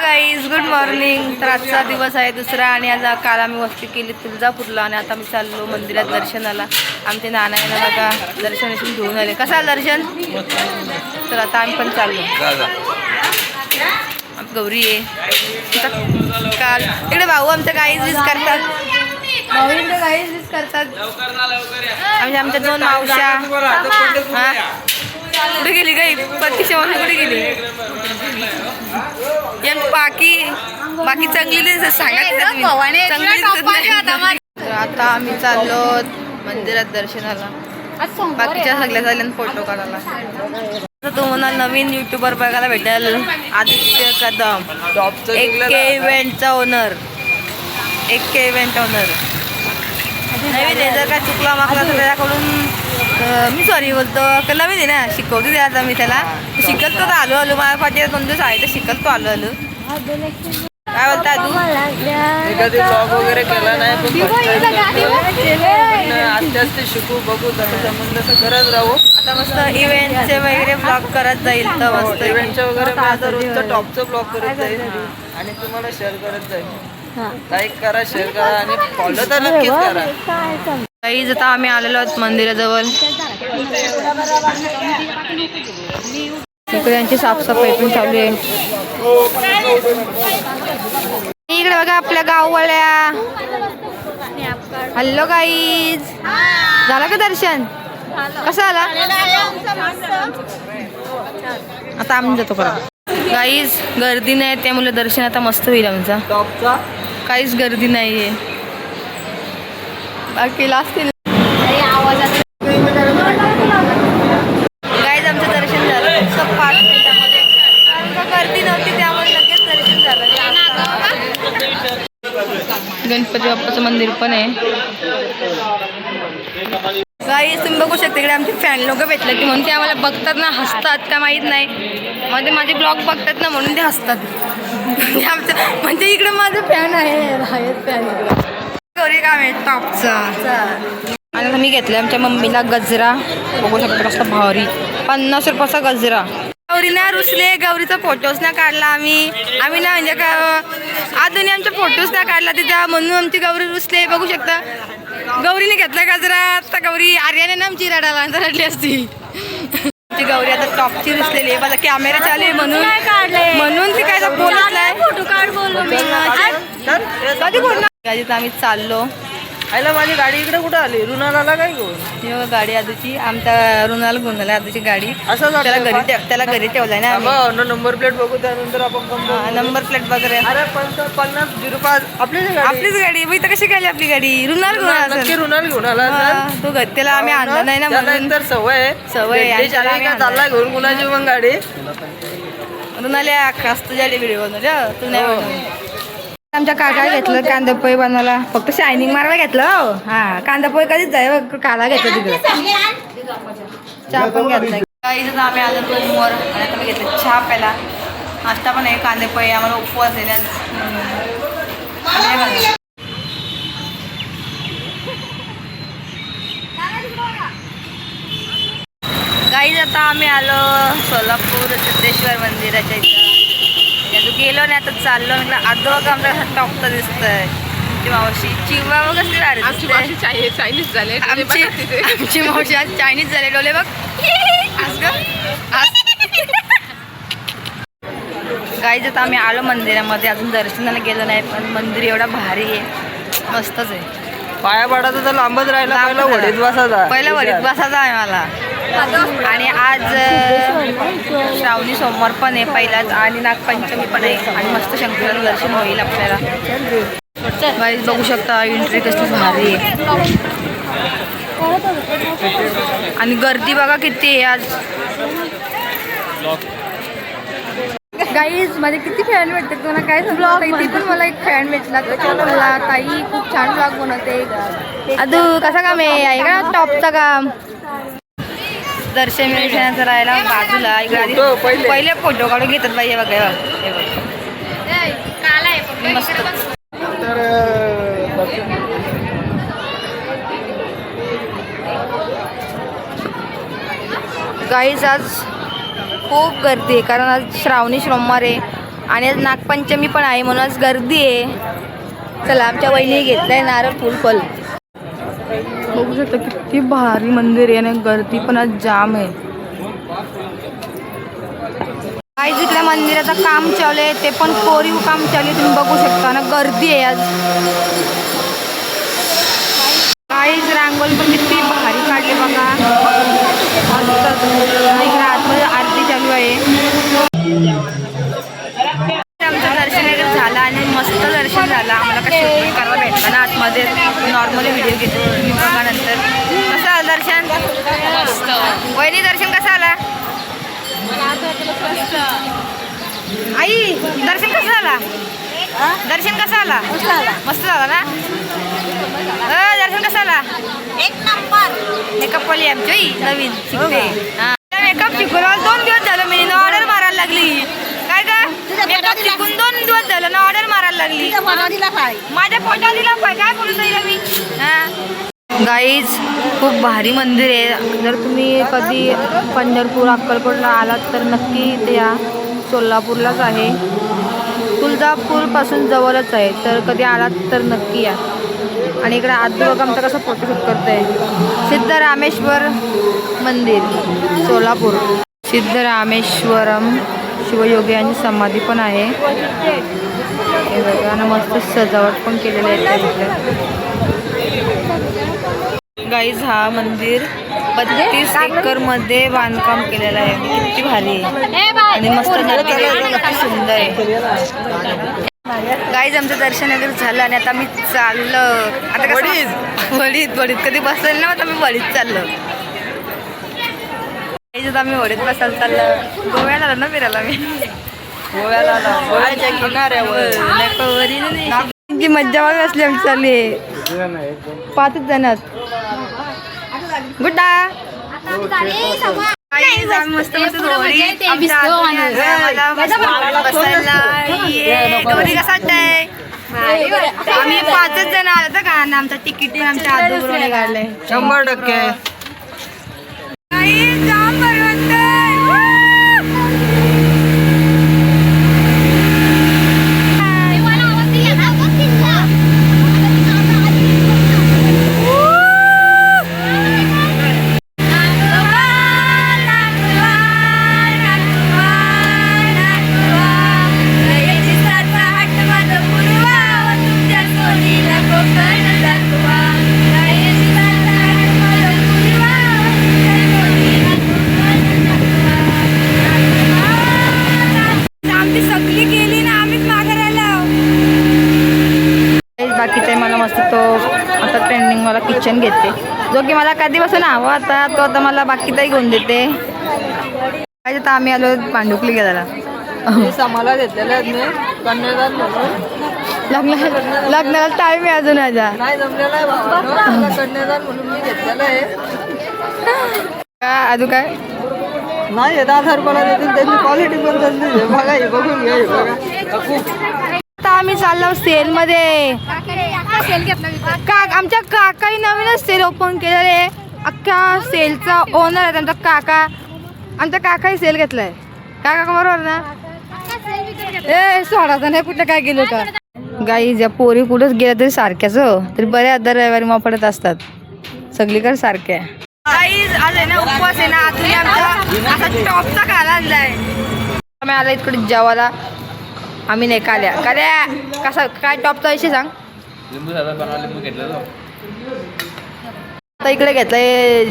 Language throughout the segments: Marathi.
Guys, good morning. तर आजचा दिवस आहे दुसरा आणि आज काल आम्ही वस्ती केली तुळजापूरला आणि आता मी चाललो मंदिरात दर्शनाला. आमचे नाना येणार बघा दर्शन घेऊन आले. कसं आलं दर्शन? तर आता आम्ही पण चाललो. गौरी आहे काल इकडे भाऊ आमच्या गाईज वीज करतात. भाऊ इकडे गाईज वीज करतात. आमच्या दोन मावश्या. हा कुठे गेली गाई? पत्तीच्या मावशी कुठे गेली? बाकी चांगली सांगा. आता आम्ही चाललो मंदिरात दर्शनाला. बाकीच्या सगळ्या झाल्या फोटो काढायला. तुम्हाला नवीन युट्यूबर बघायला भेटेल. आदित्य कदम, इव्हेंटचा ओनर. इव्हेंट ओनर नवीन आहे. जर काय चुकला मागला तर त्याच्याकडून मी सॉरी बोलतो. नवीन आहे ना, शिकवते आता मी त्याला. शिकत तो आलो आलो माझ्या पाठी 2 दिवस आहे तर शिकत तो आलो आलो. काय बोलता तू? एखादी ब्लॉग वगैरे केला नाही पण आत्ताच ते शिकू बघू तसं संबंध करत राहू. आता मस्त इव्हेंटचे वगैरे ब्लॉग करत जाईल. तर मस्त इव्हेंटचे वगैरे माझं रोजचं टॉपचं ब्लॉग करत जाईल आणि तुम्हाला शेअर करत जाईल. लाईक करा, शेअर करा आणि फॉलो तर नक्कीच करा. गाईज आता आम्ही आलेलो आहोत मंदिराजवळ. इकडे यांची साफसफाई पण चालू आहे. इकडे बघा आपल्या गाववाल्या. हॅलो गाईज, झालं का दर्शन? कसं आला? आता आम्ही जातो करा. गाईज गर्दी नाही त्यामुळे दर्शन आता मस्त होईल आमचा. काहीच गर्दी नाहीये. बाकी असतील. गाईज आमचं दर्शन झालं 5 मिनिटामध्ये. कारण का गर्दी नव्हती त्यामुळे लगेच दर्शन झालं. गणपती बाप्पाचं मंदिर पण आहे. गाईज तुम्ही बघू शकता इकडे आमचे फॅन लोक भेटले की म्हणून ते आम्हाला बघतात ना, हसतात का माहीत नाही. मध्ये माझे ब्लॉग बघतात ना म्हणून ते हसतात. म्हणजे इकडे माझं फॅन आहे फॅन इकडे. गौरी काम आहे टॉपचा. आणि आता मी घेतलं आमच्या मम्मीला गजरा. बघू शकता कसला भारी 50 रुपयाचा गजरा. गौरीना रुसले. गौरीचा फोटोज ना काढला आम्ही ना म्हणजे का आधुनी आमच्या फोटोज ना काढला तिच्या म्हणून आमची गौरी रुसले. बघू शकता गौरीने घेतला गजरा. आता गौरी आर्याने ना आमची रडायला रडली असती. आमची गौरी आता टॉपची रुसलेली आहे. मला कॅमेरा चालू आहे म्हणून ती काय बोलत नाही. फोटो काढ बोललो मी. कधी बोलणार? आम्ही चाललो. आईला माझी गाडी इकडे कुठं आली? रुणाला काय घेऊन? गाडी आधीची आमच्या रुणाला घेऊन आला आधीची गाडी. असं त्याला घरी ठेवलाय ना. नंबर प्लेट बघू त्यानंतर आपण नंबर प्लेट वगैरे. अरे 50-05 आपलीच गाडी. मी तर कशी काढली आपली गाडी? रुणाल घेऊन आला. रुणाल घेऊन आला तो त्याला आम्ही आणला नाही ना म्हणून. तर सवय चालला घेऊन कुणाची मग गाडी. रुणाल्या खास तुझ्या व्हिडिओ बनवल्या तू नाही. आमच्या काका घेतलं कांदा पोहे बनवायला. फक्त शायनिंग मारवा घेतलं. हा कांदा पोहे कधीच जाय काला घेतलं तिकडे. चहा पण घेतला. काहीच आम्ही आलो रूमवर आणि आता मी घेतलं चहा प्यायला. नाश्ता पण आहे कांदे पोहे. आम्हाला उपवास आहे. गाईज आता आम्ही आलो सोलापूर सिद्धेश्वर मंदिराच्या इथं. गेलो नाही आता चाललो. म्हटलं आजो का आमचा टॉपचा दिसतंय. ती मावशी चिवा मग कसली भारी दिसते. चायनीज झाले आमची मावशी आज चायनीज झाले. डोले बघ गाईज आता आम्ही आलो मंदिरामध्ये. अजून दर्शनाला गेलो नाही पण मंदिर एवढा भारी आहे. मस्तच आहे. पाया पडायचा तर लांबच राहिला. पहिला वडीत बसायचा आहे मला. आणि आज श्रावणी सोमवार पण आहे पहिलाच आणि नागपंचमी पण आहे. आणि मस्त शंकराचं दर्शन होईल आपल्याला. गाईज बघू शकता एंट्री कसली भारी आहे. आणि गर्दी बघा किती आहे आज. गाईज माझे किती फॅन भेटते तुम्हाला काय सांगू. इथे पण मला एक फॅन भेटला. मला ताई खूप छान ब्लॉग बनवते. अदू कसं काम आहे का टॉपचं काम? दर्शन विषयाचं राहायला बाजूला पहिले फोटो काढून घेतात बाई. हे बघा मस्त. गाईज आज खूप गर्दी आहे कारण आज श्रावणी सोमवार आहे आणि आज नागपंचमी पण आहे म्हणून आज गर्दी आहे. चला आमच्या वहिनी घेतलाय नारळ फुल. बघू शकता किती भारी मंदिर आहे आणि गर्दी पण आज जाम आहे. काही जिथल्या मंदिराचं काम चालू आहे ते पण कोरीव काम चालू आहे, तुम्ही बघू शकता ना. गर्दी आहे आज. काहीच रांगोळी पण किती भारी काढले बघा. मस्त. इकडे आतमध्ये आरती चालू आहे. आमचं दर्शन वगैरे झालं आणि मस्त दर्शन झालं. आम्हाला काय शूटिंग करायला भेटलं ना आतमध्ये. नॉर्मली व्हिडिओ घेतो तुम्ही बघा नंतर. कसं आलं दर्शन? वहिनी दर्शन कसं आला? आई दर्शन कसं झाला? दर्शन कसं आला? मस्त झाला ना. दर्शन कसं आला? एक नंबर. मेकअप वाली आमची नवीन शिकते. मेकअप शिकवला 2 दिवस झालं. मी ऑर्डर मारायला लागली. काय का मेकअप शिकून 2 दिवस झालं ना ऑर्डर मारायला लागली. माझ्या पोटाला दिला पाय. काय बोलत आहे मी? गाईज खूप भारी मंदिर आहे. जर तुम्ही कधी पंढरपूर अक्कलकोटला आलात तर नक्की इथे या. सोलापूरलाच आहे. तुळजापूरपासून जवळच आहे. तर कधी आलात तर नक्की या. आणि इकडे आजू बघा आमचा कसं फोटोशूट करतोय. सिद्धरामेश्वर मंदिर सोलापूर. सिद्धरामेश्वरम शिवयोगी यांची समाधी पण आहे. हे बघा ना मस्त सजावट पण केलेली आहे. गाईज हा मंदिर 32 एकर मध्ये बांधकाम केलेलं आहे. किती भारी आहे आणि मस्त किती सुंदर आहे. गाईज आमचं दर्शन वगैरे झालं आणि आता मी चाललं. आता वडीत कधी बसेल ना आता मी वडीत चाललं. आता आम्ही वडीत बसायला चाललं. गोव्याला आलो ना फिरायला. मी गोव्याला गोव्याच्या किनाऱ्यावर मज्जा वगैरे असली आमची चालली. 5 जण गुड्डा मस्त मस्त दोरी बसायला. दोरी कसा वाटतंय? आम्ही 5 जण आलो तर का आमचं तिकीट आमच्या आजूबाजूला निघालंय. 100%. बाकीचं मला मस्त तो आता ट्रेंडिंग मला किचन घेते जो की मला कधीपासून हवा आता तो आता मला बाकीचाही घेऊन देते. आता आम्ही आलो पांडुकली गेला. आम्हाला घेतलेलं आहे मी कन्यादान म्हणून. लग्नाला टाईम आहे अजून माझा. नाही जमलेला आहे बाबा. कन्यादान म्हणून मी घेतलेलं आहे. अजून काय नाही 10,000 रुपयाला देतील. त्यांची क्वालिटी पण त्यांची बघा. हे बघून घ्या. हे बघा आता आम्ही चाललो सेलमध्ये. आमच्या काकाही नवीनच सेल ओपन केलेलं आहे. अख्ख्या सेलचा ओनर आहे त्यांचा काका. आमच्या काकाही सेल घेतलाय. काका बरोबर ना? ए सोडायचं नाही कुठं काय गेलो का. गाई ज्या पोरी कुठंच गेल्या तरी सारख्याच तरी बऱ्याच दर रविवारी मग पडत असतात. सगळीकडे सारख्या. आज आहे ना उपवास आहे ना. आतून आमचा असा टॉपचा खायला आणलाय. आम्ही आला इकडे जेवायला. आम्ही नाही काल्या कसा काय टॉपचा विषय सांग. लिंबू घेतलं. आता इकडे घेतलंय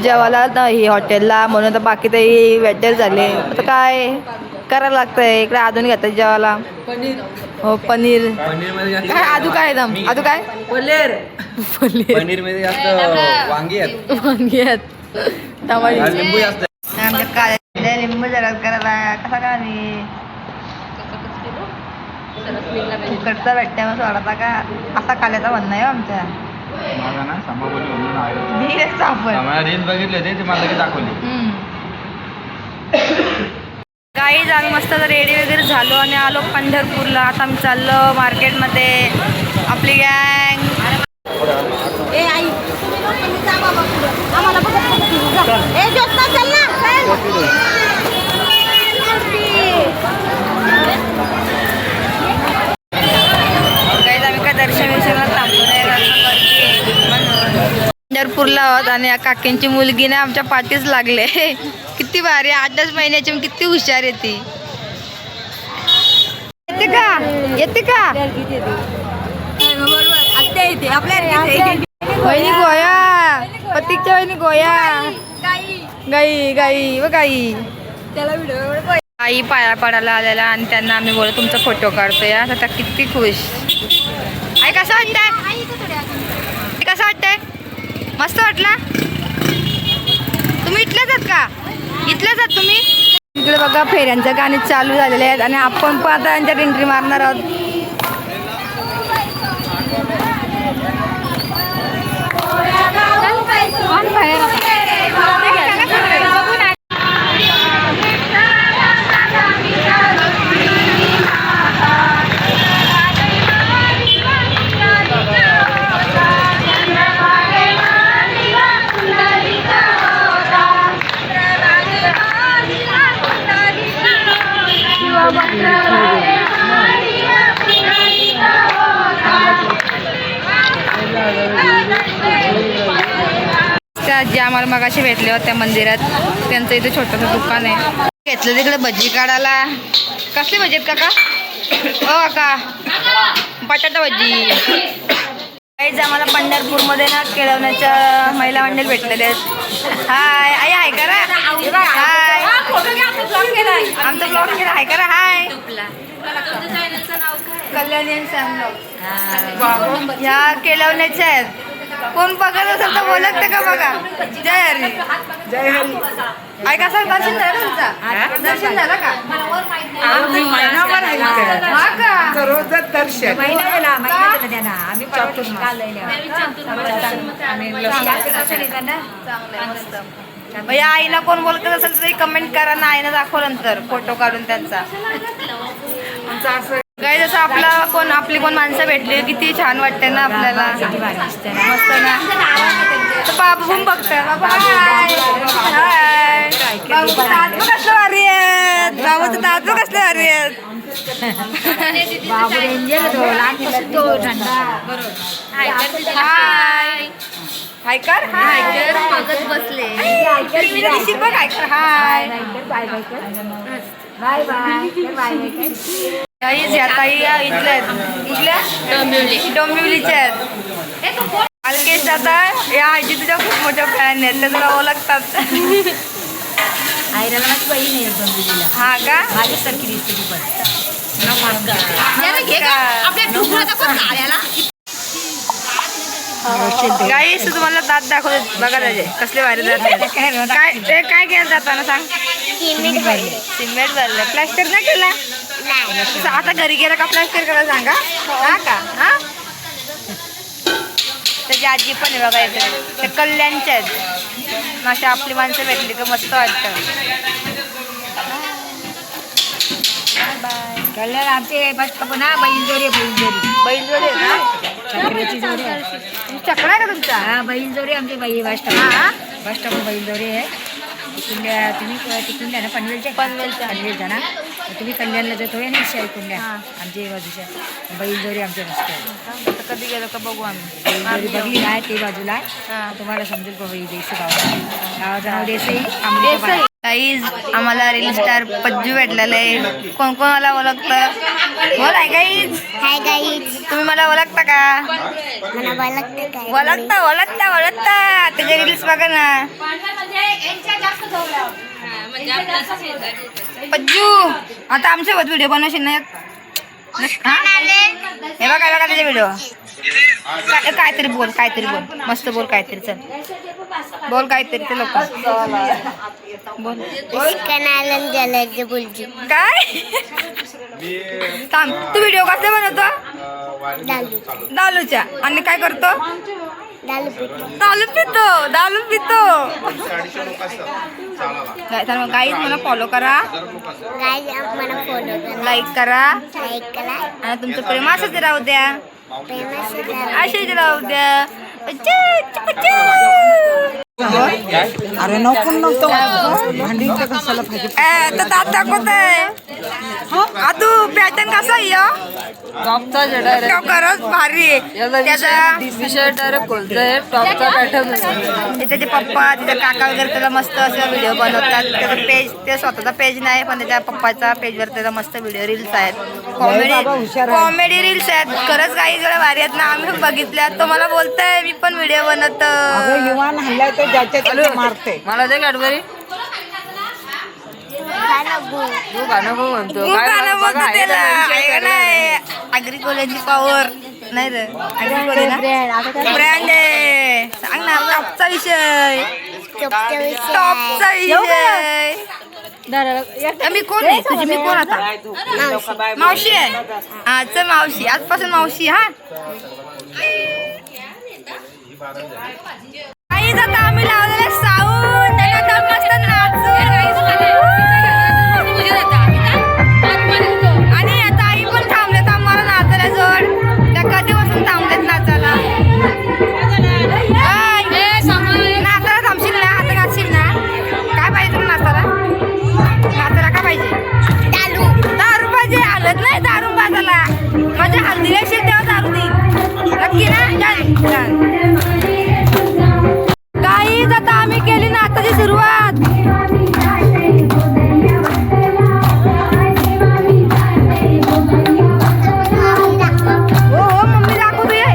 जेवायला ही हॉटेलला म्हणून आता बाकी ते वेटर झाले. आता काय करायला लागतंय. इकडे अजून घेतात जेवायला. हो पनीर काय अजून काय अजून काय पनीर मध्ये जास्त वांगी आहेत टमाटे लिंबू जास्त. आमच्या काळ्या लिंबू जगात करायला कसा का तिकडचा भेटत्या सोडाचा का असा काल्याचा म्हणणं आहे आमच्या. रील बघितले होते ते मला लगेच दाखवली. गाईज आम्ही मस्त रेडी वगैरे झालो आणि आलो पंढरपूरला. आता आम्ही चाललो मार्केटमध्ये. आपली गँग पंढरपूरला आहोत आणि या काकींची मुलगी ना आमच्या पाठीच लागले. किती भारी, 8च महिन्याची, किती हुशार आहे ती. येते का येते का वहिनी गोया, प्रतीकच्या वहिनी गोया, गाई गाई व गाई. आई पाया पडायला आलेला आणि त्यांना आम्ही बोलतो तुमचा फोटो काढतोय. आता किती खुश. आई कसं वाटतंय, कसं वाटतंय? मस्त वाटला. तुम्ही इथलेच आहात का? इथलेच आहात तुम्ही? इकडे बघा फेऱ्यांचं गाणी चालू झालेले आहेत आणि आपण पण आता यांच्यात एंट्री मारणार आहोत. त्या ज्या आम्हाला मगाशी भेटले होत्या मंदिरात, त्यांचं इथे छोटंसं दुकान आहे. घेतलं तिकडे भजी काढायला. कसली भजी आहेत काका? हो का, बटाटा भजी. काहीच आम्हाला पंढरपूरमध्ये ना केळवण्याच्या महिला मंडळ भेटलेले आहेत. हाय आई, हाय करा. हाय, आमचा ब्लॉग केला. हाय करा. हाय, कल्याणी आणि सॅम ब्लॉग. ह्या केळवण्याच्या आहेत. कोण बघत असेल तर बोलत का बघा. जय हरी, जय हरी. आई कसा दर्शन झालं तुमचा? दर्शन झालं का? महिनाभर हा का? रोज दर्शन या आईला कोण बोलत असेल तरी कमेंट करा ना. आईनं दाखवलं नंतर फोटो काढून त्यांचा. काय जसं आपली कोण माणसं भेटली किती छान वाटते ना आपल्याला. मस्त ना. तर बाबू पण बघतोय. बाबा हाय. हाय. बाबूचं दात कसलं भारी आहेत. बाबूचं दात कसलं भारी आहेत. हाय, हाय कर. हाय कर. बघत बसले. बघ हाय कर. हाय. Bye bye. या ताई इथल्या आहेत. डोंबिवलीच्या आहेत. अलकेश दादा या आजी तुझ्या खूप मोठ्या फॅन आहेत. त्या तुला ओळखतात. आयराला माझी बहीण आहे डोंबिवलीला. हा का? माझ्यासारखी दिसते ती पण. गाईस तुम्हाला दात दाखवते बघा त्याचे कसले भारी दात आहेत. काय ते काय केलं जाताना सांग? सिमेंट भरलं. प्लॅस्टर नाही केला? आता घरी गेला का प्लॅस्टर करायला सांगा. हा का? हा, त्याची आजी पण आहे बघा इथे. ते कल्याणच्या आहेत. अशा आपली माणसं भेटली का मस्त वाटतं. कल्याण आमचे बस ना बैलजोरी बैलजोडी आहे ना? चक्राची जोडी चकडा आहे का तुमचा? हा बैलजोरी आमची बस हा. स्टॉप बैलजोरी आहे. तिकडून द्या ना पनवेलच्या ना. तुम्ही कल्याणला जातोय ना कुंड्या आमच्या बाजूच्या बैलजोरी आमच्या मस्त आहे. कधी गेलो का बघू आम्ही. बैलजोरी बघली नाही ते बाजूला आहे. तुम्हाला समजेल बाबा देशी गावाचं नाव देसाई. काहीच आम्हाला रील स्टार पज्जू भेटलेलं आहे. कोण कोण मला ओळखतं? बोल. Hi guys. Hi guys. तुम्ही मला ओळखता का? मला ओळखते काय? ओळखता. त्याचे रील्स बघा ना. पज्जू आता आमच्यासोबत व्हिडिओ बनवशील ना? हे बघा त्याचे व्हिडिओ. काहीतरी बोल मस्त बोल काहीतरी. चल बोल काहीतरी. ते लोक बोल. काय थांब. तू व्हिडिओ कसले बनवतो? दालूच्या. आणि काय करतो? दालू पितो. गाईज मला फॉलो करा, लाईक करा आणि तुमचं प्रेम असंच राहू द्या. असेच राहू द्या. अरे नको नको भांडी कशाला पाहिजे तर दात दाखवत आहे तू पॅटर्न कसा आहे टॉपचा डायरेक्ट खरंच भारी आहे त्याचा विषय डायरेक्ट खोलतोय टॉपचा पॅटर्न म्हणजे त्याचे पप्पा त्याचे काका वगैरे त्याला मस्त असं व्हिडिओ बनवतात त्याचा पेज ते स्वतःचा पेज नाही पण त्याच्या पप्पाच्या पेजवर त्याचा मस्त व्हिडिओ रील्स आहेत कॉमेडी रील्स आहेत खरंच काही जरा भारी आहेत ना आम्ही बघितल्या तो मला बोलतोय मी पण व्हिडिओ बनवत युवान हल्लाय तर ज्याच्या मारते मला दे कॅडबरी तू गाणं बघ म्हणतो आगरी कोल्याची पॉवर नाही रे आगरी कोली ना ब्रँड आहे सांग ना टॉपचा विषय टॉपचा विषय मी कोण आहे तुझी मी कोण आता मावशी आहे हा चल मावशी आजपासून मावशी हा काही आता आम्ही लावलेलं साऊंड त्याला मस्त आणि आता आई पण थांबलेत आम्हाला नाचायला जोड त्या कधीपासून थांबलेत नाचायला नाचायला थांबशील ना आता नाचशील ना काय पाहिजे तुला नाचायला नाचायला काय पाहिजे दारू पाहिजे हलत नाही दारू पाजायला माझ्या हल्दीला असेल तेव्हा दारू देईल नक्की ना काहीच आता आम्ही केली नाचाची सुरुवात हो मम्मी दाखवतो ये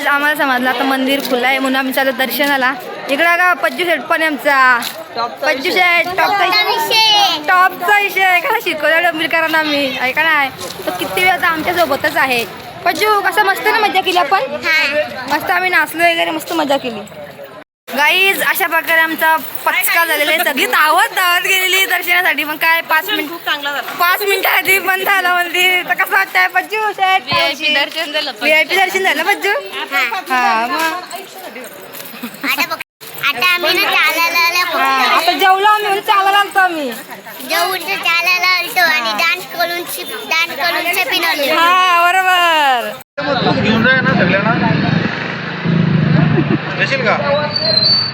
आम्हाला समजलं आता मंदिर खुलं आहे म्हणून आम्ही चालू दर्शनाला इकडं का पज्जू शेट पण आमचा पज्जू शेट टॉपचा विषय कसा शिकवला डोंबिवलीकरांना आम्ही ऐका नाही तो किती वेळ आता आमच्या सोबतच आहे पज्जू कसं मस्त ना मजा केली आपण मस्त आम्ही नाचलो वगैरे मस्त मजा केली गाईज अशा प्रकारे आमचा पचका झालेला आहे सगळी धावत गेलेली दर्शनासाठी पण काय 5 मिनिटं आधी बंद झालं मंदिर तर कसं वाटतंय पज्जू शेट VIP दर्शन झालं पज्जू हा मग आता आम्ही ना चालायला आता जेवलो आम्ही चालायला आलतो आम्ही चालायला आलतो आणि डान्स करून पिनवले हा बरोबर घेऊन जाय ना सगळ्यांना येशील का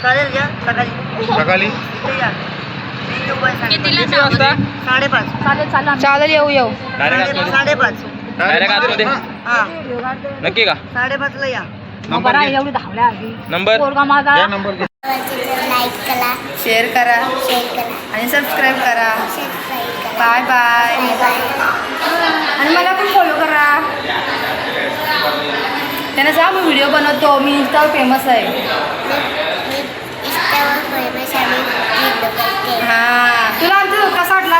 चालेल घ्या सकाळी सकाळी किती वाजता 5:30 चालेल येऊ डायरेक्ट आतमध्ये हा नक्की का 5:30 ला या नंबर घे. एवढी धावल्या आधी नंबर घ्या नंबर घे. लाईक करा शेअर करा शेअर करा आणि सबस्क्राईब करा सबस्क्राईब करा बाय बाय बाय बाय आणि मला पण फॉलो करा त्यांना जा मी व्हिडिओ बनवतो मी इंस्टावर फेमस आहे इंस्टावर फेमस आणि व्हिडिओ करते हां तुला आमचा कसा वाटला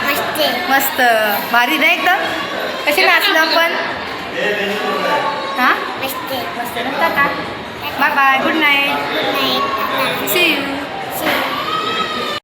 मस्त मस्त भारी नाही एकदम कशी नाचलं आपण हां मस्त मस्त नसतं का bye bye good night good night see you